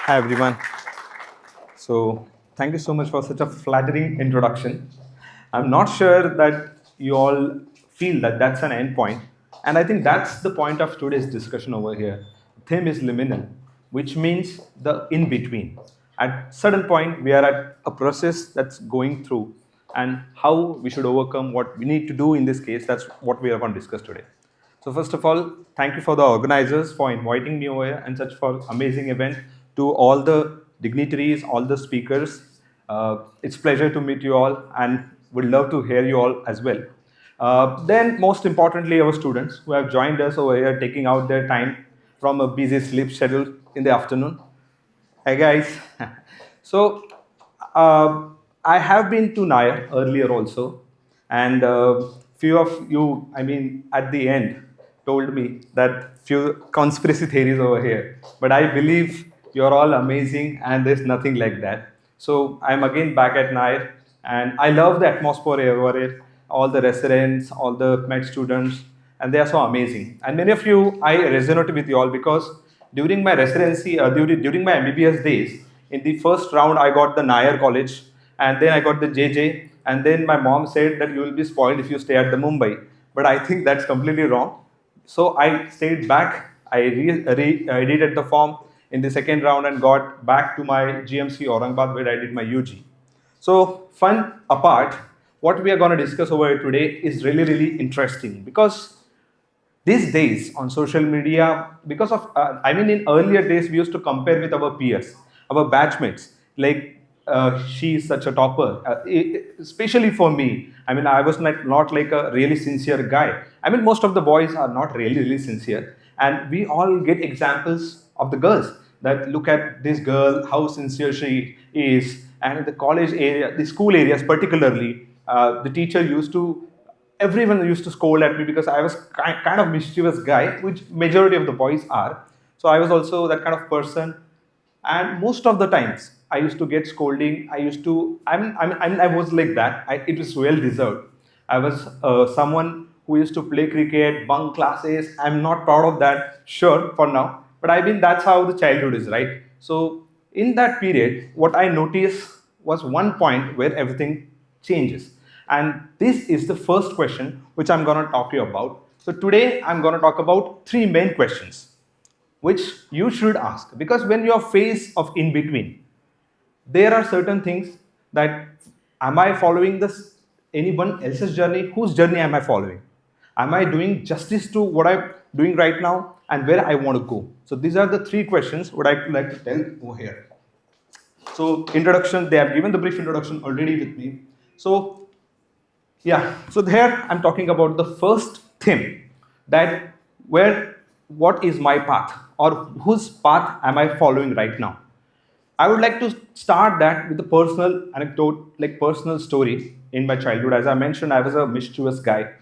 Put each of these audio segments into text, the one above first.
Hi everyone. So thank you so much for such a flattering introduction. I'm not sure that you all feel that that's an end point, and I think that's the point of today's discussion over here. Theme is liminal, which means the in between. At certain point, we are at a process that's going through, and how we should overcome what we need to do in this case. That's what we are going to discuss today. So first of all, thank you for the organizers for inviting me over here and such for amazing event. To all the dignitaries, all the speakers, it's pleasure to meet you all and would love to hear you all as well. Then most importantly, our students who have joined us over here, taking out their time from a busy sleep schedule in the afternoon. Hi guys. So uh, I have been to Nair earlier also, and few of you, I mean, at the end, told me that few conspiracy theories over here. But I believe you're all amazing, and there's nothing like that. So I'm again back at Nair, and I love the atmosphere over here. All the residents, all the med students, and they are so amazing. And many of you, I resonate with you all because during my residency, during my MBBS days, in the first round, I got the Nair College, and then I got the JJ, and then my mom said that you will be spoiled if you stay at the Mumbai. But I think that's completely wrong. So I stayed back. I edited the form in the second round and got back to my GMC Aurangabad where I did my UG. So, fun apart, what we are going to discuss over here today is really, really interesting because these days on social media, because of, I mean, in earlier days, we used to compare with our peers, our batchmates, like she is such a topper, especially for me. I mean, I was not like a really sincere guy. I mean, most of the boys are not really, really sincere. And we all get examples of the girls that look at this girl, how sincere she is. And in the college area, the school areas particularly, the teacher used to everyone used to scold at me because I was kind of mischievous guy, which majority of the boys are. So I was also that kind of person, and most of the times I used to get scolding. I used to, I was like that. It was well deserved. I was someone who used to play cricket, bunk classes. I'm not proud of that, sure, for now, but I mean that's how the childhood is, right? So in that period, what I noticed was one point where everything changes. And this is the first question which I'm going to talk to you about. So today I'm going to talk about three main questions which you should ask, because when you are faced of in between, there are certain things that, am I following this anyone else's journey? Whose journey am I following? Am I doing justice to what I'm doing right now and where I want to go? So these are the three questions what I would like to tell over here. So introduction, they have given the brief introduction already with me. So yeah, so here I'm talking about the first theme, that where what is my path or whose path am I following right now. I would like to start that with a personal anecdote, like personal story in my childhood. As I mentioned, I was a mischievous guy,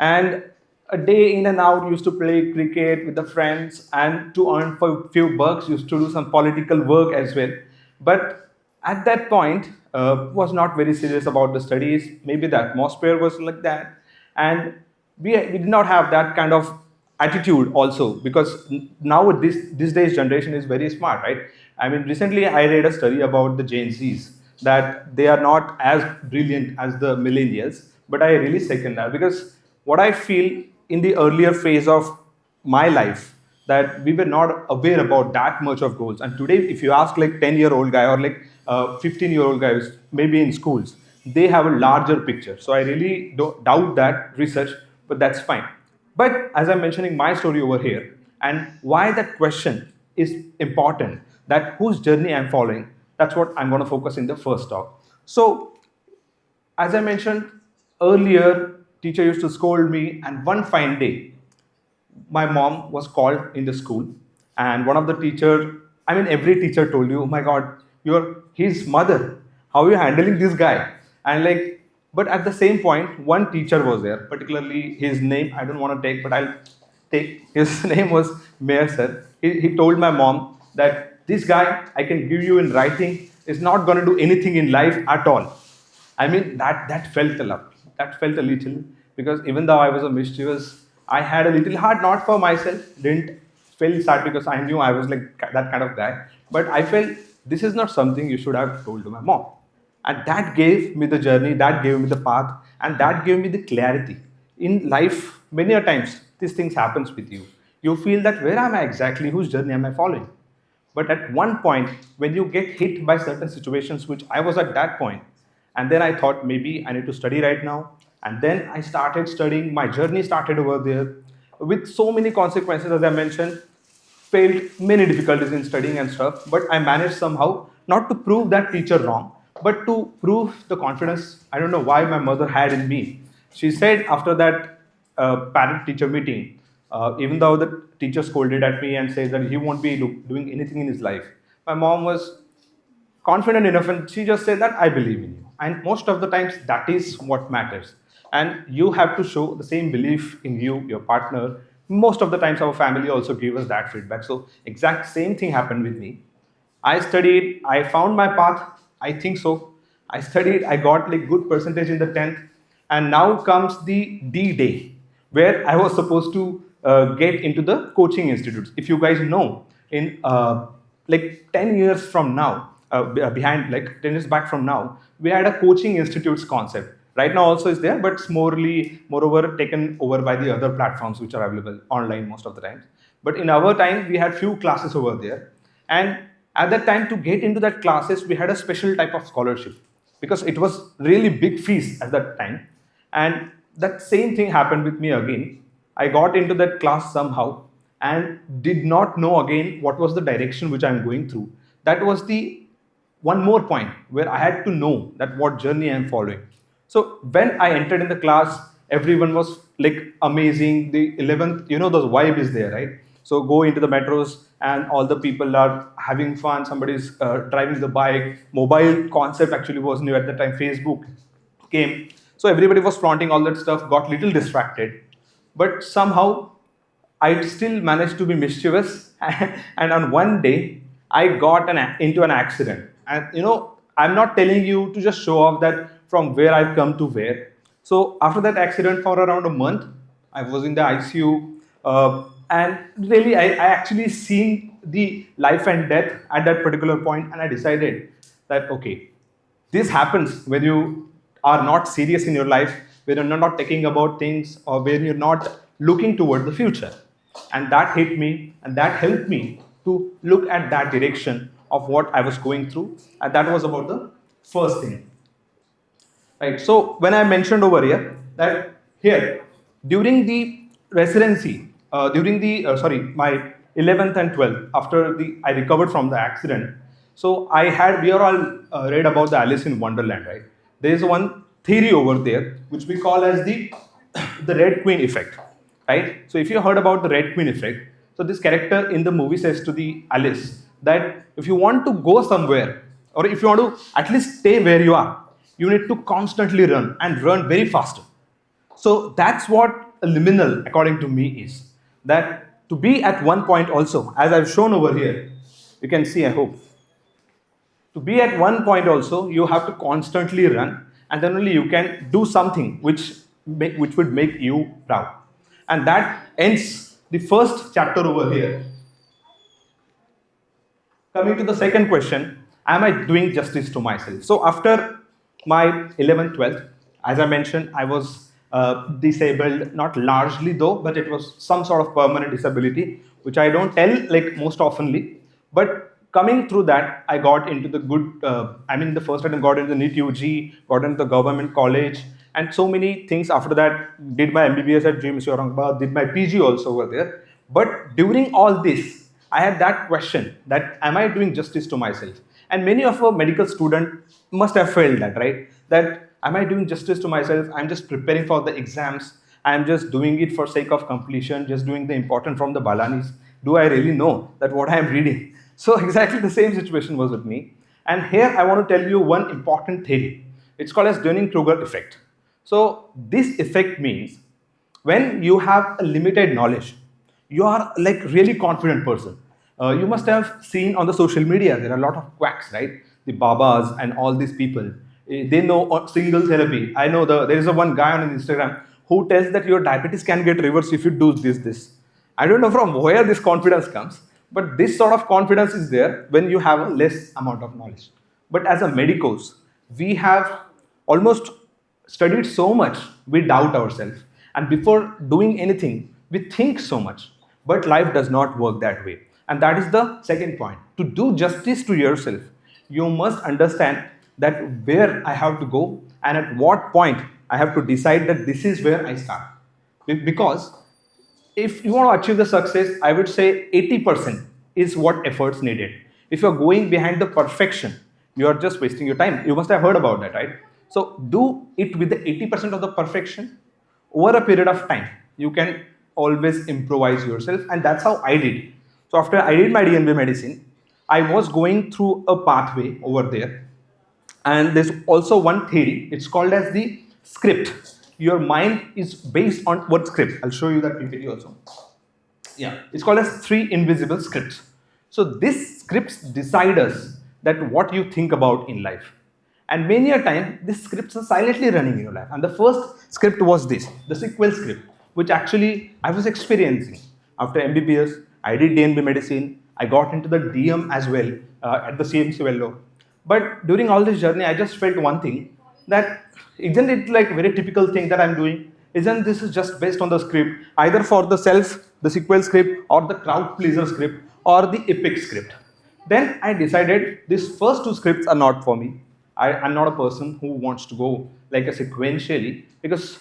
and a day in and out used to play cricket with the friends, and to earn for few bucks used to do some political work as well. But at that point, was not very serious about the studies. Maybe the atmosphere was like that, and we did not have that kind of attitude also, because now this days generation is very smart, right? I mean, recently I read a study about the Gen Zs, that they are not as brilliant as the millennials, but I really second that, because what I feel in the earlier phase of my life, that we were not aware about that much of goals. And today, if you ask like 10-year-old guy or like 15-year-old guys, maybe in schools, they have a larger picture. So I really don't doubt that research, but that's fine. But as I'm mentioning my story over here, and why that question is important, that whose journey I'm following, that's what I'm going to focus in the first talk. So as I mentioned earlier, teacher used to scold me, and one fine day, my mom was called in the school, and one of the teacher, I mean, every teacher told you, oh my God, you're his mother. How are you handling this guy? And like, but at the same point, one teacher was there, particularly his name, I don't want to take, but I'll take his name was Mayor Sir. He told my mom that this guy, I can give you in writing, is not going to do anything in life at all. I mean, that felt a lot. That felt a little, because even though I was a mischievous, I had a little heart, not for myself, didn't felt sad because I knew I was like that kind of guy. But I felt this is not something you should have told to my mom. And that gave me the journey, that gave me the path, and that gave me the clarity. In life, many a times, these things happens with you. You feel that where am I exactly? Whose journey am I following? But at one point, when you get hit by certain situations, which I was at that point, and then I thought maybe I need to study right now. And then I started studying. My journey started over there with so many consequences, as I mentioned, faced many difficulties in studying and stuff, but I managed somehow not to prove that teacher wrong, but to prove the confidence I don't know why my mother had in me. She said after that parent teacher meeting, even though the teacher scolded at me and said that he won't be doing anything in his life, my mom was confident enough and she just said that I believe in you. And most of the times that is what matters. And you have to show the same belief in you, your partner. Most of the times our family also give us that feedback. So exact same thing happened with me. I studied, I found my path, I think so. I studied, I got like good percentage in the 10th, and now comes the D day where I was supposed to get into the coaching institutes. If you guys know, in like 10 years from now, behind like 10 years back from now, we had a coaching institutes concept. Right now also is there, but it's moreover taken over by the other platforms which are available online most of the times. But in our time, we had few classes over there, and at that time to get into that classes, we had a special type of scholarship because it was really big fees at that time. And that same thing happened with me again. I got into that class somehow and did not know again what was the direction which I'm going through. That was the one more point where I had to know that what journey I'm following. So when I entered in the class, everyone was like amazing. The 11th, you know, the vibe is there, right? So go into the metros and all the people are having fun. Somebody's driving the bike. Mobile concept actually was new at the time. Facebook came. So everybody was flaunting all that stuff, got little distracted. But somehow I still managed to be mischievous. And on one day, I got into an accident. And you know, I'm not telling you to just show off that from where I've come to where. So after that accident, for around a month, I was in the ICU, and really, I actually seen the life and death at that particular point, and I decided that okay, this happens when you are not serious in your life, when you're not thinking about things, or when you're not looking toward the future. And that hit me, and that helped me to look at that direction of what I was going through. And that was about the first thing. Right. So when I mentioned over here that here during the residency, during the sorry, my 11th and 12th, after the I recovered from the accident. So I had we are all read about the Alice in Wonderland, right? There is one theory over there which we call as the the Red Queen effect, right? So if you heard about the Red Queen effect, so this character in the movie says to the Alice that if you want to go somewhere or if you want to at least stay where you are, you need to constantly run and run very fast. So that's what a liminal, according to me, is. That to be at one point also, as I've shown over here, you can see, I hope. To be at one point also, you have to constantly run, and then only you can do something which would make you proud. And that ends the first chapter over here. Coming to the second question, am I doing justice to myself? So after my 11th, 12th, as I mentioned, I was disabled, not largely though, but it was some sort of permanent disability, which I don't tell like most oftenly. But coming through that, I got into the good, the first time I got into the NEET UG, got into the government college, and so many things after that, did my MBBS at GMC Aurangabad, did my PG also over there. But during all this, I had that question that am I doing justice to myself? And many of a medical student must have felt that, right? That am I doing justice to myself? I'm just preparing for the exams. I'm just doing it for sake of completion, just doing the important from the Balanis. Do I really know that what I am reading? So exactly the same situation was with me. And here I want to tell you one important theory. It's called as Dunning-Kruger effect. So this effect means when you have a limited knowledge, you are like really confident person. You must have seen on the social media there are a lot of quacks, right? The babas and all these people. They know single therapy. I know there is a one guy on Instagram who tells that your diabetes can get reversed if you do this. I don't know from where this confidence comes, but this sort of confidence is there when you have a less amount of knowledge. But as a medicos, we have almost studied so much, we doubt ourselves. And before doing anything, we think so much. But life does not work that way. And that is the second point. To do justice to yourself, you must understand that where I have to go and at what point I have to decide that this is where I start. Because if you want to achieve the success, I would say 80% is what efforts needed. If you're going behind the perfection, you are just wasting your time. You must have heard about that, right? So do it with the 80% of the perfection. Over a period of time, you can always improvise yourself, and that's how I did. So after I did my DNB medicine, I was going through a pathway over there, and there's also one theory, it's called as the script. Your mind is based on what script? I'll show you that PPT also. Yeah, it's called as three invisible scripts. So these scripts decide us that what you think about in life. And many a time, these scripts are silently running in your life. And the first script was this, the sequel script, which actually I was experiencing. After MBBS, I did DNB medicine, I got into the DM as well at the CMC Vellore. But during all this journey, I just felt one thing, that isn't it like very typical thing that I'm doing? Isn't this is just based on the script, either for the self, the sequel script, or the crowd pleaser script, or the epic script? Then I decided these first two scripts are not for me. I'm not a person who wants to go like a sequentially, because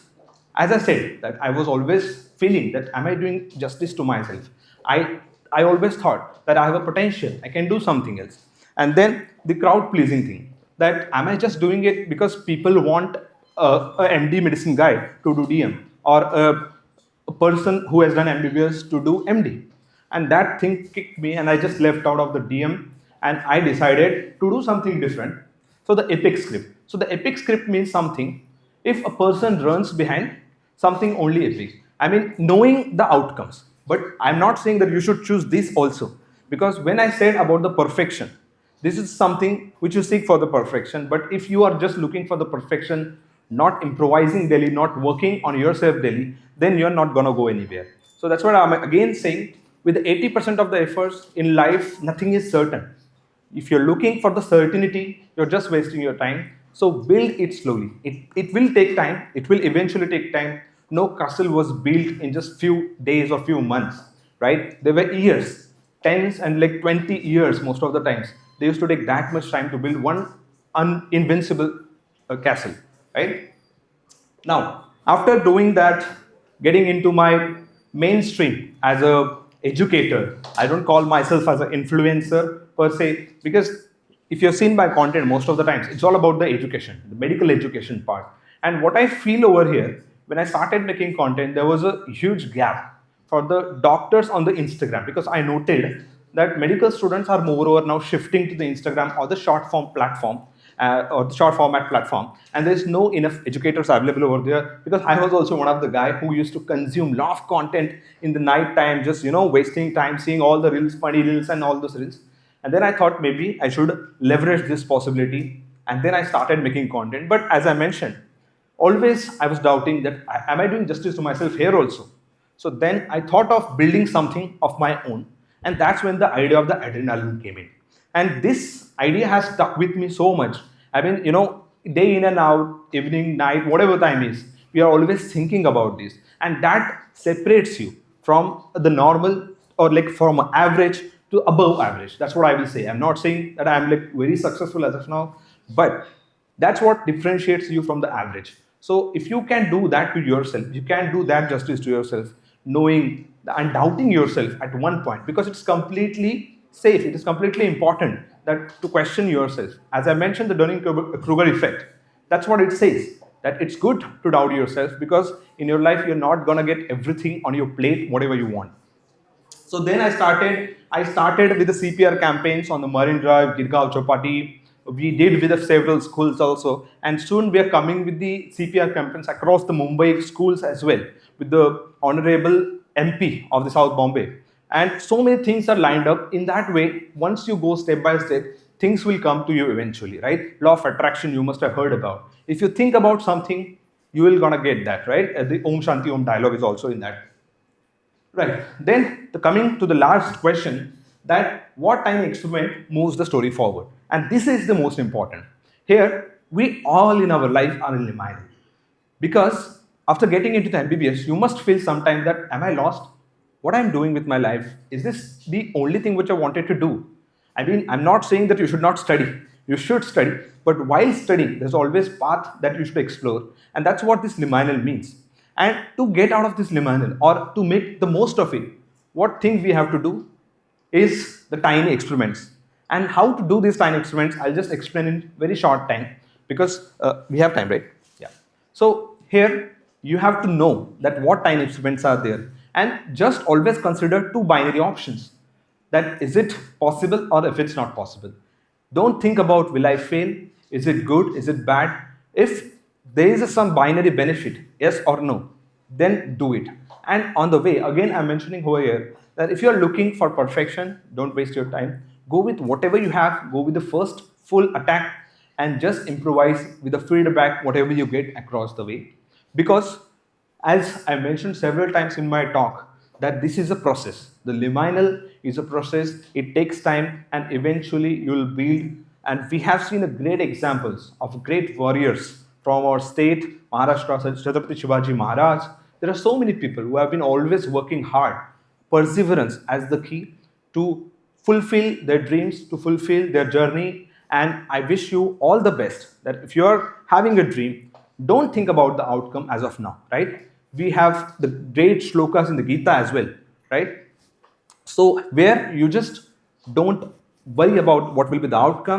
as I said that I was always feeling that am I doing justice to myself? I always thought that I have a potential, I can do something else. And then the crowd pleasing thing, that am I just doing it because people want a MD medicine guy to do DM, or a person who has done MBBS to do MD? And that thing kicked me, and I just left out of the DM, and I decided to do something different. So the epic script. So the epic script means something. If a person runs behind something only epic, I mean knowing the outcomes. But I'm not saying that you should choose this also, because when I said about the perfection, this is something which you seek for the perfection. But if you are just looking for the perfection, not improvising daily, not working on yourself daily, then you're not gonna go anywhere. So that's what I'm again saying. With 80% of the efforts in life, nothing is certain. If you're looking for the certainty, you're just wasting your time. So build it slowly. It will take time. It will eventually take time. No castle was built in just few days or few months, right? There were years, tens and like 20 years most of the times. They used to take that much time to build one invincible castle, right? Now, after doing that, getting into my mainstream as a educator, I don't call myself as an influencer per se, because if you've seen my content most of the times, it's all about the education, the medical education part. And what I feel over here, when I started making content, there was a huge gap for the doctors on the Instagram, because I noted that medical students are moreover now shifting to the Instagram or the short form platform, or the short format platform, and there's no enough educators available over there, because I was also one of the guy who used to consume lot of content in the night time, just wasting time seeing all the reels, funny reels and all those reels. And then I thought maybe I should leverage this possibility, and then I started making content. But as I mentioned, always I was doubting that am I doing justice to myself here also? So then I thought of building something of my own, and that's when the idea of the adrenaline came in. And this idea has stuck with me so much. I mean, day in and out, evening, night, whatever time is, we are always thinking about this, and that separates you from the normal, or like from average to above average. That's what I will say. I'm not saying that I'm like very successful as of now, but that's what differentiates you from the average. So if you can do that to yourself, you can do that justice to yourself, knowing and doubting yourself at one point, because it's completely safe. It is completely important that to question yourself. As I mentioned, the Dunning-Kruger effect. That's what it says. That it's good to doubt yourself, because in your life you're not gonna get everything on your plate, whatever you want. So then I started with the CPR campaigns on the Marine Drive, Girgaon Chowpatty. We did with the several schools also, and soon we are coming with the CPR campaigns across the Mumbai schools as well, with the honorable MP of the South Bombay. And so many things are lined up. In that way, once you go step by step, things will come to you eventually, right? Law of attraction, you must have heard about. If you think about something, you will gonna get that, right? The Om Shanti Om dialogue is also in that. Right. Then coming to the last question, that what tiny experiment moves the story forward? And this is the most important. Here, we all in our life are in liminal. Because after getting into the MBBS, you must feel sometimes that, am I lost? What I'm doing with my life? Is this the only thing which I wanted to do? I mean, I'm not saying that you should not study. You should study. But while studying, there's always path that you should explore. And that's what this liminal means. And to get out of this liminal or to make the most of it, what thing we have to do is the tiny experiments. And how to do these tiny experiments, I'll just explain in very short time because we have time, right? Yeah. So here you have to know that what tiny experiments are there and just always consider two binary options. That is it possible or if it's not possible. Don't think about will I fail, is it good, is it bad. If there is some binary benefit, yes or no, then do it. And on the way, again I'm mentioning over here that if you're looking for perfection, don't waste your time. Go with whatever you have, go with the first full attack and just improvise with the feedback, whatever you get across the way. Because as I mentioned several times in my talk, that this is a process. The liminal is a process, it takes time and eventually you will build. And we have seen a great examples of great warriors from our state, Maharashtra, Chhatrapati Shivaji Maharaj. There are so many people who have been always working hard. Perseverance as the key to fulfill their dreams, to fulfill their journey. And I wish you all the best that if you're having a dream, don't think about the outcome as of now, right? We have the great shlokas in the Gita as well, right? So where you just don't worry about what will be the outcome.